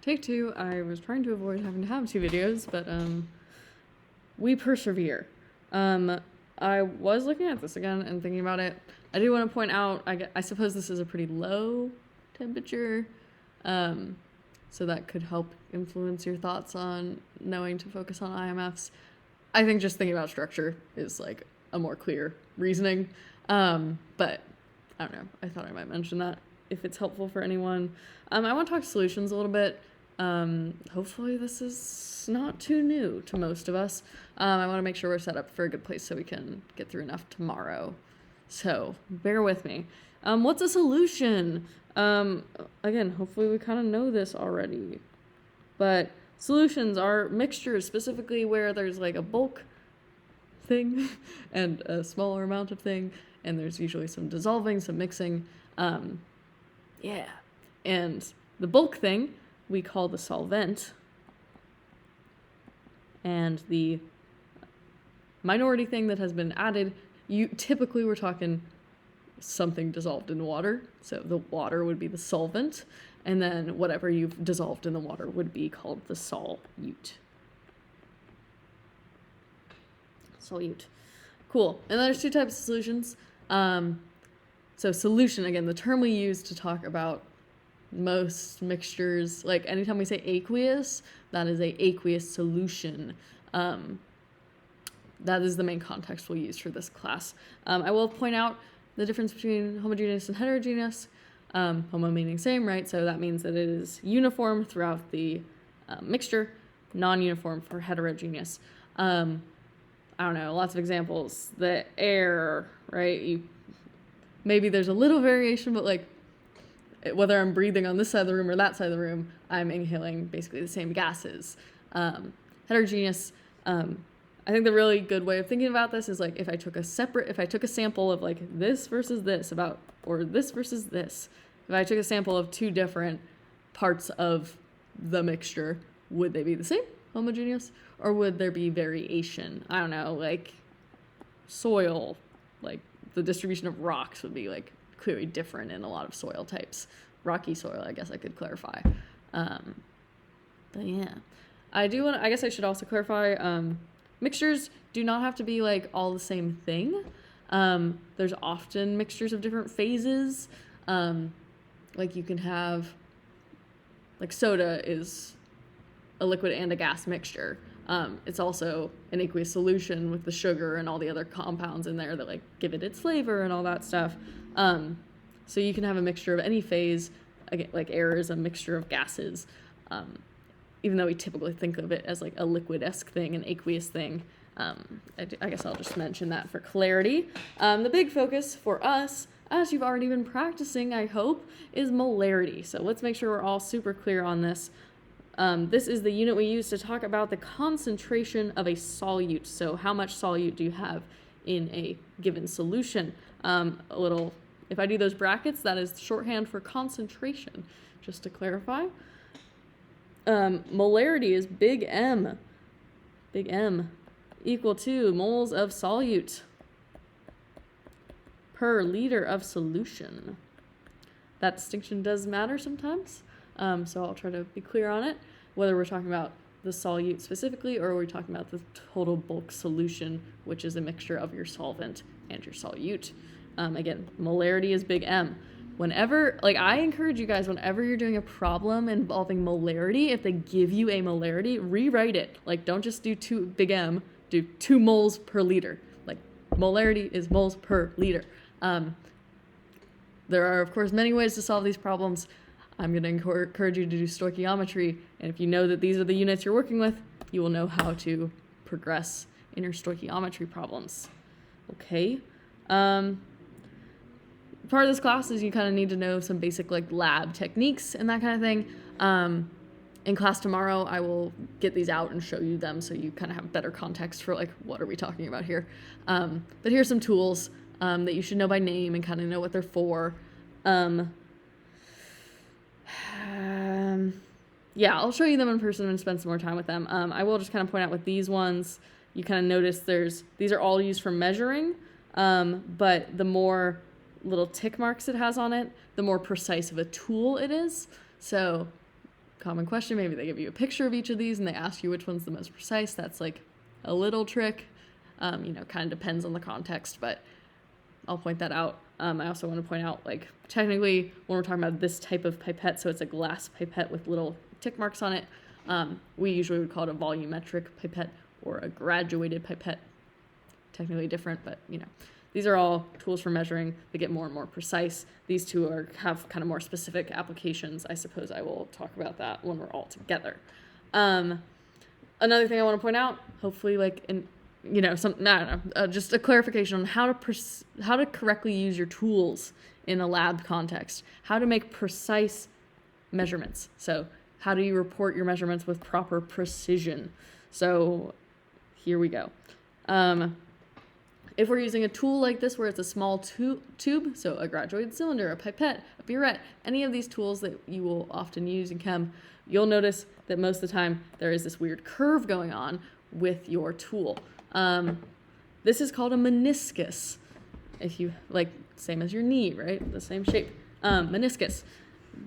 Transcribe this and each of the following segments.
Take two. I was trying to avoid having to have two videos, but we persevere. I was looking at this again and thinking about it. I do want to point out, I suppose this is a pretty low temperature, so that could help influence your thoughts on knowing to focus on IMFs. I think just thinking about structure is like a more clear reasoning, but I don't know. I thought I might mention that if it's helpful for anyone. I want to talk solutions a little bit. Hopefully this is not too new to most of us. I want to make sure we're set up for a good place so we can get through enough tomorrow. So bear with me. What's a solution? Again, hopefully we kind of know this already, but solutions are mixtures, specifically where there's like a bulk thing and a smaller amount of thing, and there's usually some dissolving, some mixing. Yeah. And the bulk thing we call the solvent, and the minority thing that has been added, typically we're talking something dissolved in water, so the water would be the solvent, and then whatever you've dissolved in the water would be called the solute. Solute. Cool. And there's two types of solutions. So solution, again, the term we use to talk about most mixtures, like anytime we say aqueous, that is a aqueous solution. That is the main context we'll use for this class. I will point out the difference between homogeneous and heterogeneous. Homo meaning same, right? So that means that it is uniform throughout the mixture, non-uniform for heterogeneous. I don't know, lots of examples. The air, right? Maybe there's a little variation, but like whether I'm breathing on this side of the room or that side of the room, I'm inhaling basically the same gases. Heterogeneous, I think the really good way of thinking about this is like if I took a sample of like this versus this or this versus this, if I took a sample of two different parts of the mixture, would they be the same, homogeneous, or would there be variation? I don't know, like soil, like the distribution of rocks would be like clearly different in a lot of soil types. Rocky soil, I guess I could clarify. But yeah, I guess I should also clarify, mixtures do not have to be like all the same thing. There's often mixtures of different phases. Like you can have, like soda is a liquid and a gas mixture. It's also an aqueous solution with the sugar and all the other compounds in there that like give it its flavor and all that stuff. So you can have a mixture of any phase, again, like air is a mixture of gases. Even though we typically think of it as like a liquid-esque thing, an aqueous thing. I guess I'll just mention that for clarity. The big focus for us, as you've already been practicing, I hope, is molarity. So let's make sure we're all super clear on this. This is the unit we use to talk about the concentration of a solute. So how much solute do you have in a given solution? If I do those brackets, that is shorthand for concentration, just to clarify. Molarity is big M equal to moles of solute per liter of solution. That distinction does matter sometimes, so I'll try to be clear on it, whether we're talking about the solute specifically or we're talking about the total bulk solution, which is a mixture of your solvent and your solute. Again, molarity is big M. Whenever, like I encourage you guys, whenever you're doing a problem involving molarity, if they give you a molarity, rewrite it. Like don't just do big M, do 2 moles per liter. Like molarity is moles per liter. There are, of course, many ways to solve these problems. I'm going to encourage you to do stoichiometry, and if you know that these are the units you're working with, you will know how to progress in your stoichiometry problems. Okay? Part of this class is you kind of need to know some basic like lab techniques and that kind of thing. In class tomorrow, I will get these out and show you them so you kind of have better context for like what are we talking about here. But here's some tools that you should know by name and kind of know what they're for. Yeah, I'll show you them in person and spend some more time with them. I will just kind of point out with these ones, you kind of notice these are all used for measuring, but the more little tick marks it has on it, the more precise of a tool it is. So common question. Maybe they give you a picture of each of these and they ask you which one's the most precise. That's like a little trick. Kind of depends on the context, but I'll point that out. I also want to point out, like, technically, when we're talking about this type of pipette, so it's a glass pipette with little tick marks on it, we usually would call it a volumetric pipette or a graduated pipette. Technically different, but, these are all tools for measuring. They get more and more precise. These two have kind of more specific applications. I suppose I will talk about that when we're all together. Another thing I want to point out, hopefully, just a clarification on how to correctly use your tools in a lab context, how to make precise measurements. So how do you report your measurements with proper precision? So here we go. If we're using a tool like this where it's a small tube, so a graduated cylinder, a pipette, a burette, any of these tools that you will often use in chem, you'll notice that most of the time there is this weird curve going on with your tool. This is called a meniscus. If you same as your knee, right? The same shape. Meniscus.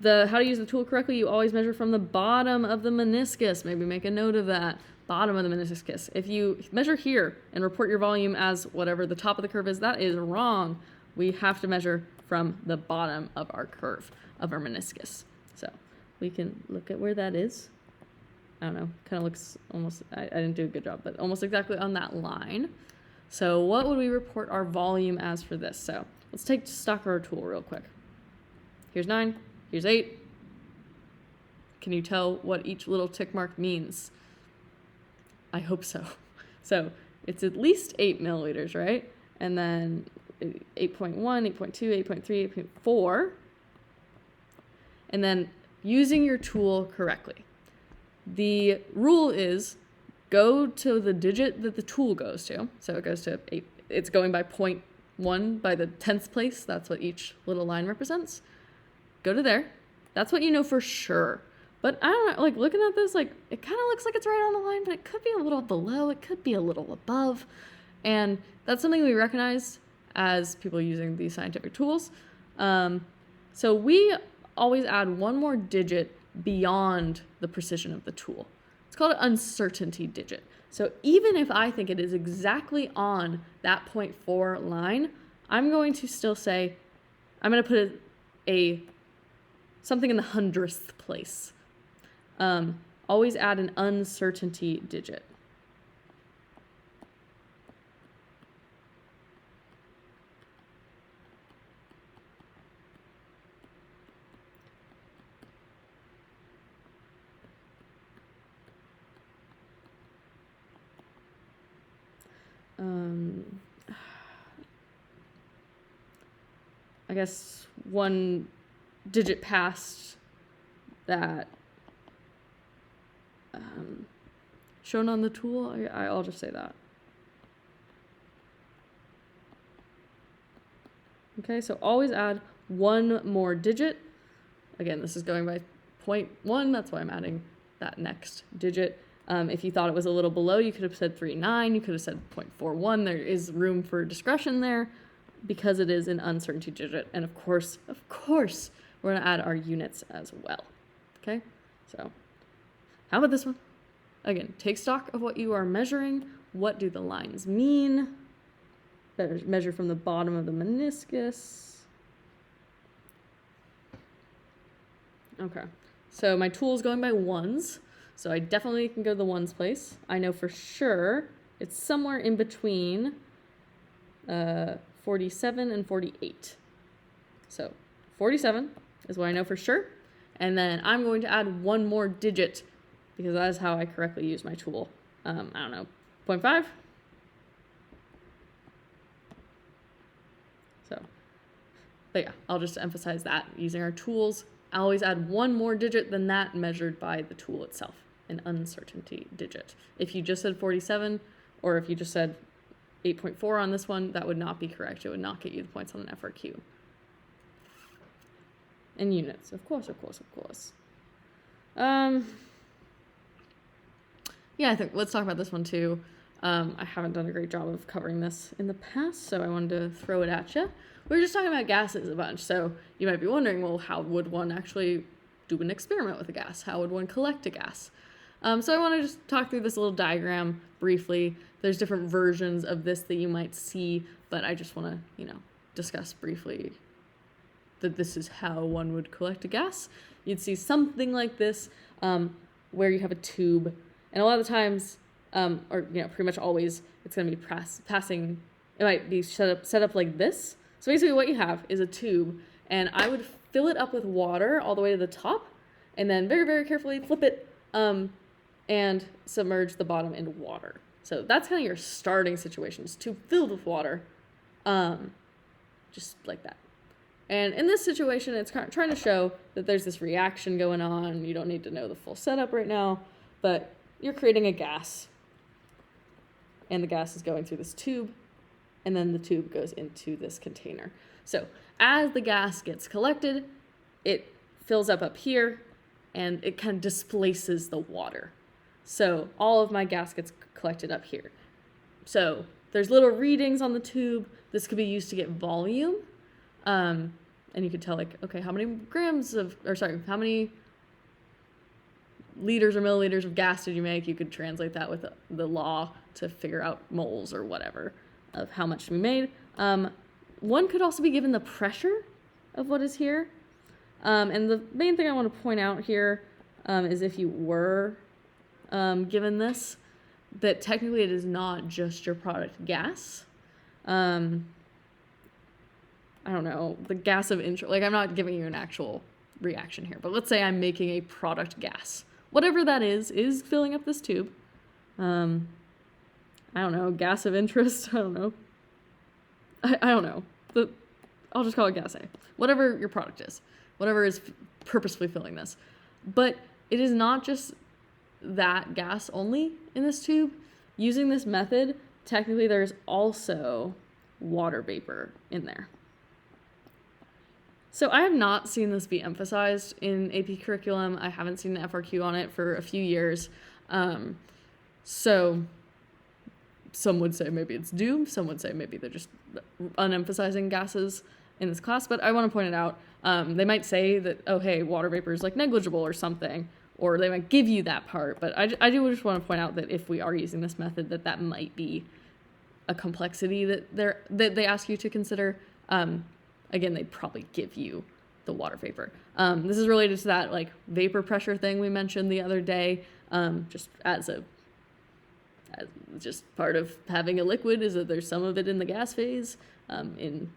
How to use the tool correctly, you always measure from the bottom of the meniscus. Maybe make a note of that. Bottom of the meniscus. If you measure here and report your volume as whatever the top of the curve is, that is wrong. We have to measure from the bottom of our curve, of our meniscus. So we can look at where that is. I don't know, kind of looks almost, I didn't do a good job, but almost exactly on that line. So what would we report our volume as for this? So let's take stock of our tool real quick. Here's 9, here's 8. Can you tell what each little tick mark means? I hope so. So it's at least 8 milliliters, right? And then 8.1, 8.2, 8.3, 8.4. And then using your tool correctly. The rule is go to the digit that the tool goes to. So it goes to 8. It's going by 0.1 by the 10th place. That's what each little line represents. Go to there. That's what you know for sure. But I don't know, looking at this, it kind of looks like it's right on the line, but it could be a little below, it could be a little above. And that's something we recognize as people using these scientific tools. So we always add one more digit beyond the precision of the tool. It's called an uncertainty digit. So even if I think it is exactly on that 0.4 line, I'm going to still say, I'm going to put something in the 100th place. Always add an uncertainty digit. I guess one digit past that shown on the tool, I'll just say that. Okay, so always add one more digit. Again, this is going by 0.1, that's why I'm adding that next digit. If you thought it was a little below, you could have said 3.9, you could have said 0.41. There is room for discretion there because it is an uncertainty digit. And of course, we're going to add our units as well. Okay, so how about this one? Again, take stock of what you are measuring. What do the lines mean? Better measure from the bottom of the meniscus. Okay, so my tool is going by ones. So I definitely can go to the ones place. I know for sure it's somewhere in between 47 and 48. So 47 is what I know for sure. And then I'm going to add one more digit because that is how I correctly use my tool. I don't know, 0.5? So, but yeah, I'll just emphasize that. Using our tools, I always add one more digit than that measured by the tool itself, an uncertainty digit. If you just said 47, or if you just said 8.4 on this one, that would not be correct. It would not get you the points on an FRQ. And units, of course. Yeah, I think let's talk about this one too. I haven't done a great job of covering this in the past, so I wanted to throw it at you. We were just talking about gases a bunch, so you might be wondering, well, how would one actually do an experiment with a gas? How would one collect a gas? So I want to just talk through this little diagram briefly. There's different versions of this that you might see, but I just want to, discuss briefly that this is how one would collect a gas. You'd see something like this, where you have a tube, and a lot of the times, pretty much always, it's going to be passing. It might be set up like this. So basically, what you have is a tube, and I would fill it up with water all the way to the top, and then very, very carefully flip it, and submerge the bottom into water. So that's kind of your starting situation. It's tube filled with water, just like that. And in this situation, it's kind of trying to show that there's this reaction going on. You don't need to know the full setup right now, but you're creating a gas. And the gas is going through this tube, and then the tube goes into this container. So as the gas gets collected, it fills up here, and it kind of displaces the water. So all of my gas gets collected up here. So there's little readings on the tube. This could be used to get volume. And you could tell, okay, how many how many liters or milliliters of gas did you make? You could translate that with the law to figure out moles or whatever of how much we made. One could also be given the pressure of what is here. And the main thing I want to point out here is if you were given this, that technically it is not just your product gas. I don't know, the gas of interest. I'm not giving you an actual reaction here, but let's say I'm making a product gas. Whatever that is filling up this tube. I don't know, gas of interest. I don't know. I don't know. I'll just call it gas A. Whatever your product is. Whatever is purposefully filling this. But it is not just that gas only in this tube. Using this method, technically there's also water vapor in there. So I have not seen this be emphasized in AP curriculum. I haven't seen an FRQ on it for a few years. So some would say maybe it's due. Some would say maybe they're just unemphasizing gases in this class. But I want to point it out. They might say that, oh, hey, water vapor is negligible or something. Or they might give you that part. But I do just want to point out that if we are using this method, that might be a complexity that they ask you to consider. Again, they'd probably give you the water vapor. This is related to that vapor pressure thing we mentioned the other day. Just as part of having a liquid is that there's some of it in the gas phase, in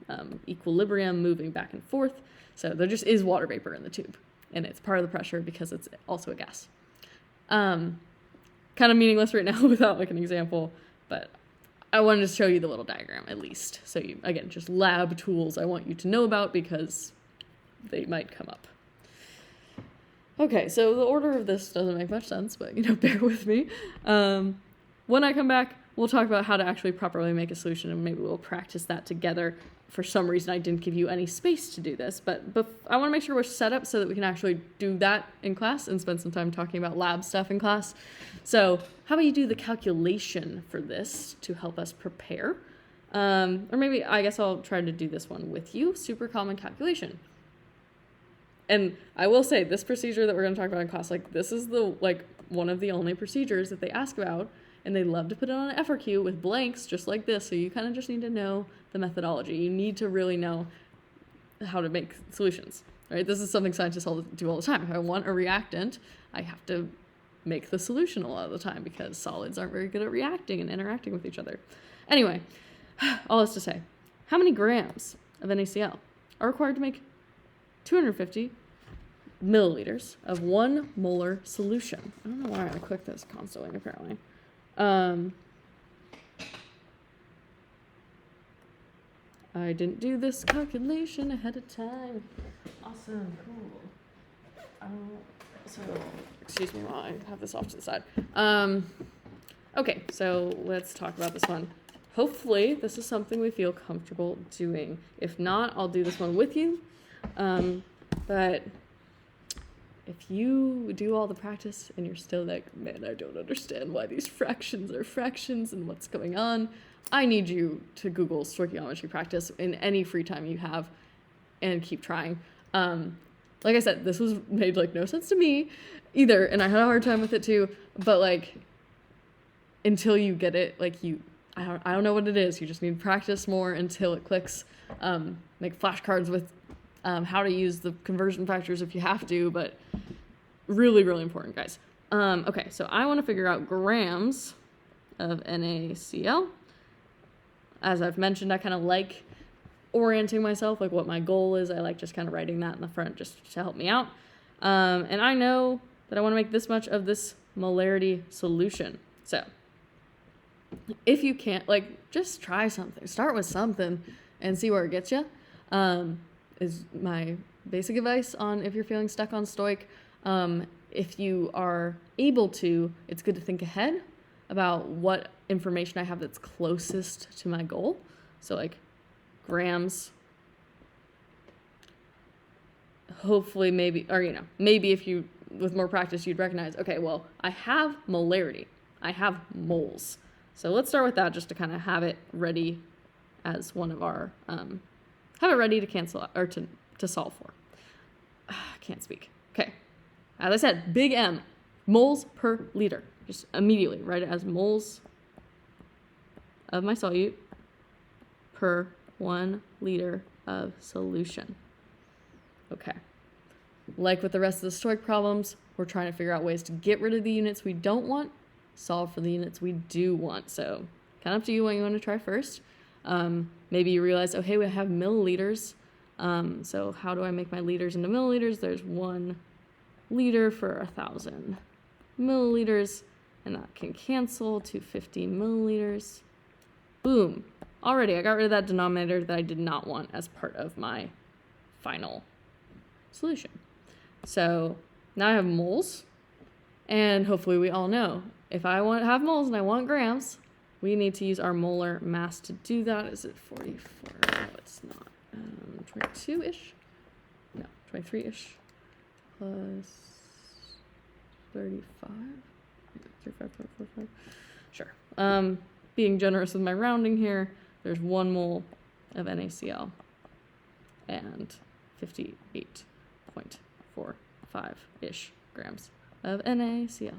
equilibrium, moving back and forth. So there just is water vapor in the tube, and it's part of the pressure because it's also a gas. Kind of meaningless right now without an example, but I wanted to show you the little diagram at least. So you, again, just lab tools I want you to know about because they might come up. Okay, so the order of this doesn't make much sense, but bear with me. When I come back, we'll talk about how to actually properly make a solution, and maybe we'll practice that together. For some reason, I didn't give you any space to do this, but I want to make sure we're set up so that we can actually do that in class and spend some time talking about lab stuff in class. So how about you do the calculation for this to help us prepare? Or maybe, I guess I'll try to do this one with you, super common calculation. And I will say, this procedure that we're going to talk about in class, this is one of the only procedures that they ask about. And they love to put it on an FRQ with blanks just like this. So you kind of just need to know the methodology. You need to really know how to make solutions, right? This is something scientists do all the time. If I want a reactant, I have to make the solution a lot of the time because solids aren't very good at reacting and interacting with each other. Anyway, all this to say, how many grams of NaCl are required to make 250 milliliters of 1 molar solution? I don't know why I click this constantly, apparently. I didn't do this calculation ahead of time. Awesome, cool. So, excuse me while I have this off to the side. Okay, so let's talk about this one. Hopefully, this is something we feel comfortable doing. If not, I'll do this one with you. But if you do all the practice and you're still man, I don't understand why these fractions are fractions and what's going on, I need you to Google stoichiometry practice in any free time you have and keep trying. like I said, this was made like no sense to me either, and I had a hard time with it too, but like until you get it, like I don't know what it is. You just need to practice more until it clicks. Make flashcards with how to use the conversion factors if you have to, but really, really important, guys. Okay, so I want to figure out grams of NaCl. As I've mentioned, I kind of like orienting myself, like what my goal is. I like just kind of writing that in the front just to help me out. And I know that I want to make this much of this molarity solution. So if you can't, like, just try something. Start with something and see where it gets you. Is my basic advice on if you're feeling stuck on Stoic. If you are able to, it's good to think ahead about what information I have that's closest to my goal. So like grams, hopefully maybe, or maybe if you, with more practice, you'd recognize, okay, well, I have molarity, I have moles. So let's start with that just to kind of have it ready as one of our, have it ready to cancel or to solve for. I can't speak. Okay. As I said, big M, moles per liter. Just immediately write it as moles of my solute per 1 liter of solution. Okay. Like with the rest of the Stoic problems, we're trying to figure out ways to get rid of the units we don't want, solve for the units we do want. So kind of up to you what you want to try first. Maybe you realize, oh, hey, we have milliliters. So how do I make my liters into milliliters? There's 1 liter for 1,000 milliliters, and that can cancel to 50 milliliters. Boom. Already, I got rid of that denominator that I did not want as part of my final solution. So now I have moles, and hopefully we all know, if I want to have moles and I want grams, we need to use our molar mass to do that. Is it 44? No, it's not. 22-ish? No, 23-ish. Plus 35? 35.45? Sure. Being generous with my rounding here, there's 1 mole of NaCl and 58.45-ish grams of NaCl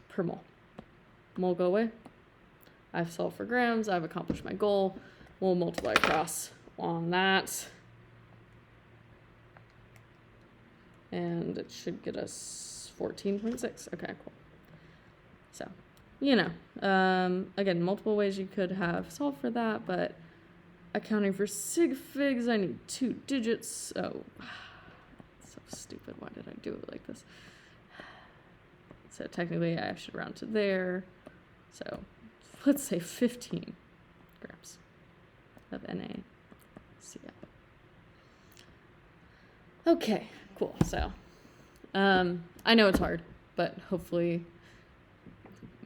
per mole. Mole go away. I've solved for grams. I've accomplished my goal. We'll multiply across on that. And it should get us 14.6. Okay, cool. So, again, multiple ways you could have solved for that, but accounting for sig figs, I need 2 digits. Oh, so stupid. Why did I do it like this? So technically I should round to there. So let's say 15 grams of NaCl. Okay, cool. So I know it's hard, but hopefully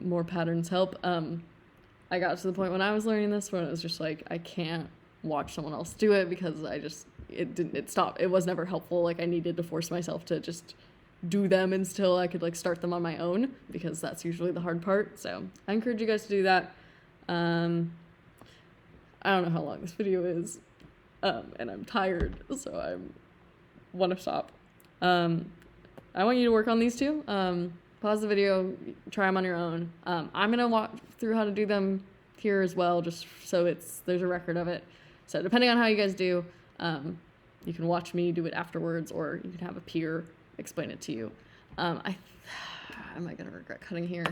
more patterns help. I got to the point when I was learning this when it was just like, I can't watch someone else do it because it stopped. It was never helpful. Like I needed to force myself to just do them until I could like start them on my own, because that's usually the hard part. So I encourage you guys to do that. I don't know how long this video is, and I'm tired, so I want to stop. I want you to work on these two. Pause the video, try them on your own. I'm gonna walk through how to do them here as well, just so there's a record of it. So depending on how you guys do, you can watch me do it afterwards, or you can have a peer explain it to you. Am I gonna regret cutting here?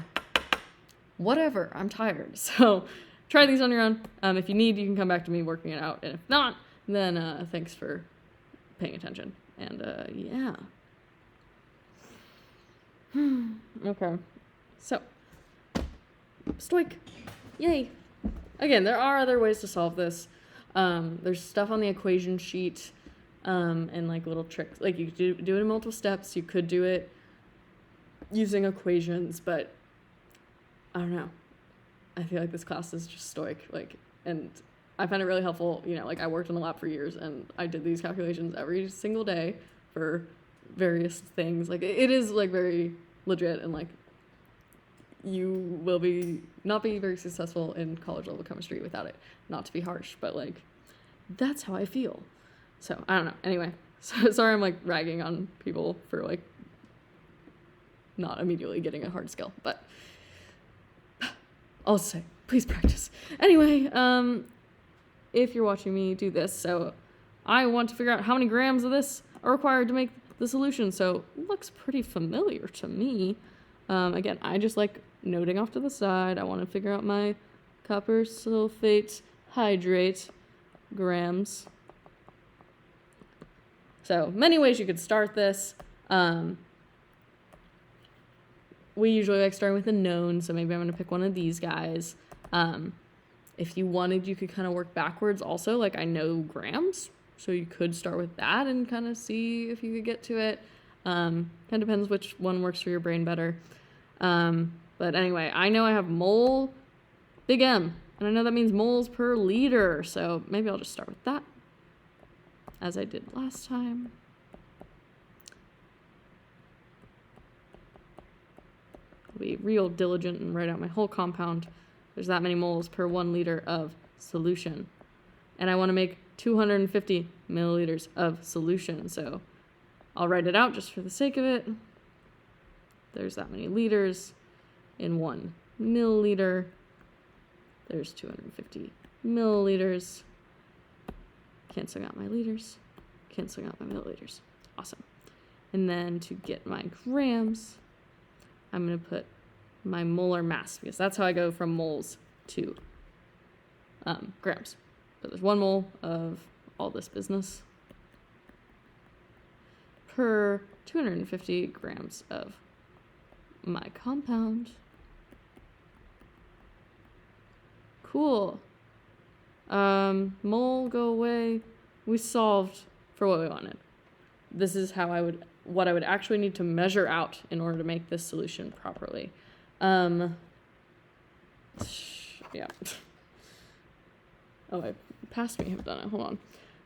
Whatever, I'm tired. So try these on your own. If you need, you can come back to me working it out. And if not, then thanks for paying attention. And yeah. Okay. So, Stoic. Yay. Again, there are other ways to solve this. There's stuff on the equation sheet. And like little tricks, like you could do it in multiple steps. You could do it using equations, but I don't know. I feel like this class is just Stoic, and I find it really helpful. Like I worked in the lab for years, and I did these calculations every single day for various things. Like it is like very legit, and like you will not be very successful in college level chemistry without it. Not to be harsh, but like that's how I feel. So, I don't know. Anyway, So sorry I'm like ragging on people for like not immediately getting a hard skill, but I'll say, please practice. Anyway, if you're watching me do this, so I want to figure out how many grams of this are required to make the solution. So it looks pretty familiar to me. Again, I just like noting off to the side. I want to figure out my copper sulfate hydrate grams. So many ways you could start this. We usually like starting with a known, so maybe I'm going to pick one of these guys. If you wanted, you could kind of work backwards also. Like I know grams, so you could start with that and kind of see if you could get to it. Kind of depends which one works for your brain better. But anyway, I know I have mole, big M, and I know that means moles per liter, so maybe I'll just start with that, as I did last time. I'll be real diligent and write out my whole compound. There's that many moles per 1 liter of solution. And I want to make 250 milliliters of solution, so I'll write it out just for the sake of it. There's that many liters in 1 milliliter. There's 250 milliliters. Canceling out my liters. Canceling out my milliliters. Awesome. And then to get my grams, I'm going to put my molar mass, because that's how I go from moles to grams. So there's 1 mole of all this business per 250 grams of my compound. Cool. Mole, go away. We solved for what we wanted. This is how what I would actually need to measure out in order to make this solution properly. Yeah. Oh, I passed me have done it. Hold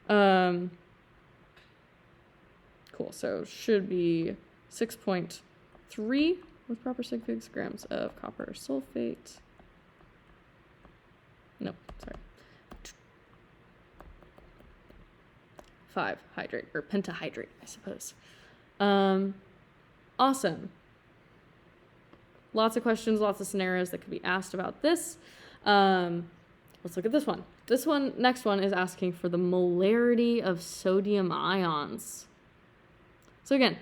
on. Cool. So should be 6.3 with proper sig figs grams of copper sulfate. No, sorry. 5 hydrate, or pentahydrate, I suppose. Awesome. Lots of questions, lots of scenarios that could be asked about this. Let's look at this one. Next one is asking for the molarity of sodium ions. So again,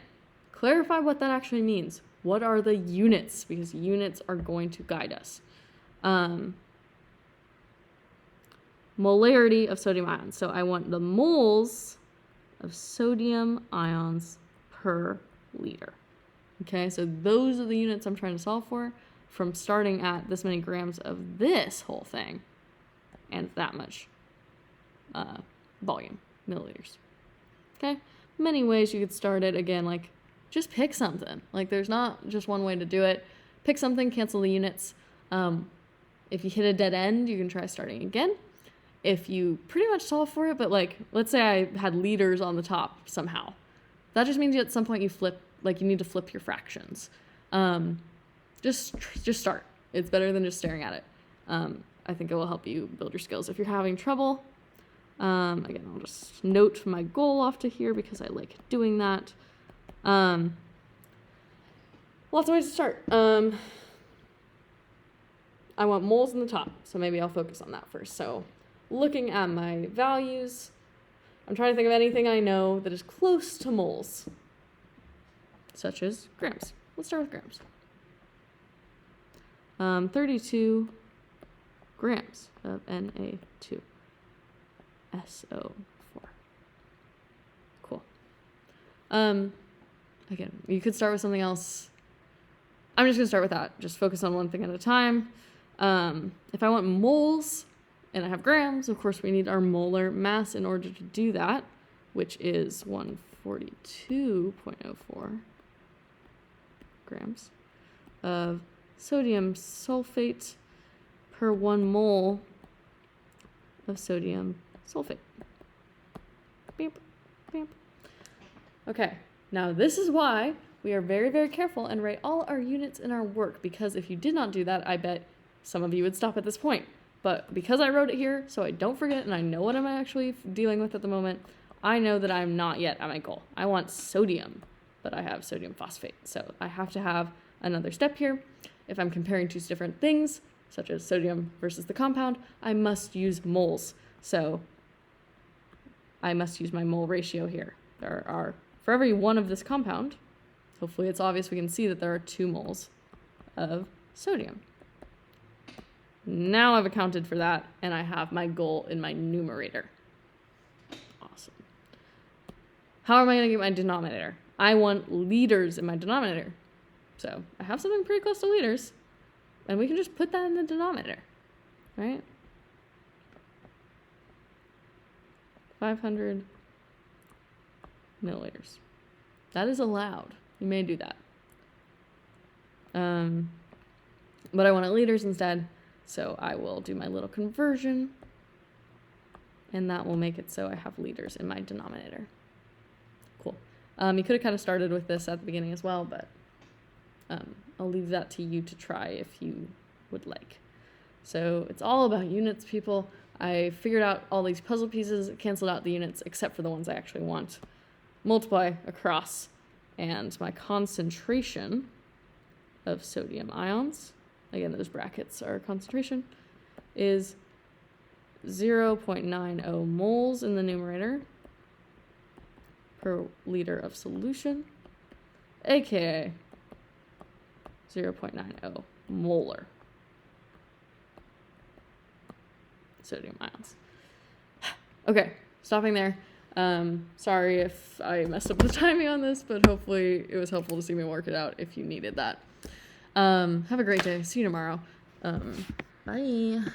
clarify what that actually means. What are the units? Because units are going to guide us. Molarity of sodium ions. So I want the moles of sodium ions per liter. Okay, so those are the units I'm trying to solve for, from starting at this many grams of this whole thing and that much volume, milliliters. Okay, many ways you could start it. Again, like just pick something. Like there's not just one way to do it. Pick something, cancel the units. If you hit a dead end, you can try starting again. If you pretty much solve for it, but like, let's say I had liters on the top somehow. That just means at some point you need to flip your fractions. Just start. It's better than just staring at it. I think it will help you build your skills. If you're having trouble, again, I'll just note my goal off to here because I like doing that. Lots of ways to start. I want moles in the top, so maybe I'll focus on that first. So looking at my values, I'm trying to think of anything I know that is close to moles, such as grams. Let's start with grams. 32 grams of Na2SO4. Cool. Again, you could start with something else. I'm just going to start with that. Just focus on one thing at a time. If I want moles and I have grams, of course we need our molar mass in order to do that, which is 142.04 grams of sodium sulfate per 1 mole of sodium sulfate. Beep, beep. Okay, now this is why we are very, very careful and write all our units in our work, because if you did not do that, I bet some of you would stop at this point. But because I wrote it here, so I don't forget and I know what I'm actually dealing with at the moment, I know that I'm not yet at my goal. I want sodium, but I have sodium phosphate. So I have to have another step here. If I'm comparing two different things, such as sodium versus the compound, I must use moles. So I must use my mole ratio here. There are, for every one of this compound, hopefully it's obvious we can see that there are 2 moles of sodium. Now I've accounted for that, and I have my goal in my numerator. Awesome. How am I going to get my denominator? I want liters in my denominator. So I have something pretty close to liters, and we can just put that in the denominator, right? 500 milliliters. That is allowed. You may do that. But I want it liters instead, so I will do my little conversion, and that will make it so I have liters in my denominator. Cool. You could have kind of started with this at the beginning as well, but I'll leave that to you to try if you would like. So it's all about units, people. I figured out all these puzzle pieces, canceled out the units except for the ones I actually want. Multiply across, and my concentration of sodium ions, again, those brackets are concentration, is 0.90 moles in the numerator per liter of solution, aka 0.90 molar sodium ions. Okay, stopping there. Sorry if I messed up the timing on this, but hopefully it was helpful to see me work it out if you needed that. Have a great day. See you tomorrow. Bye.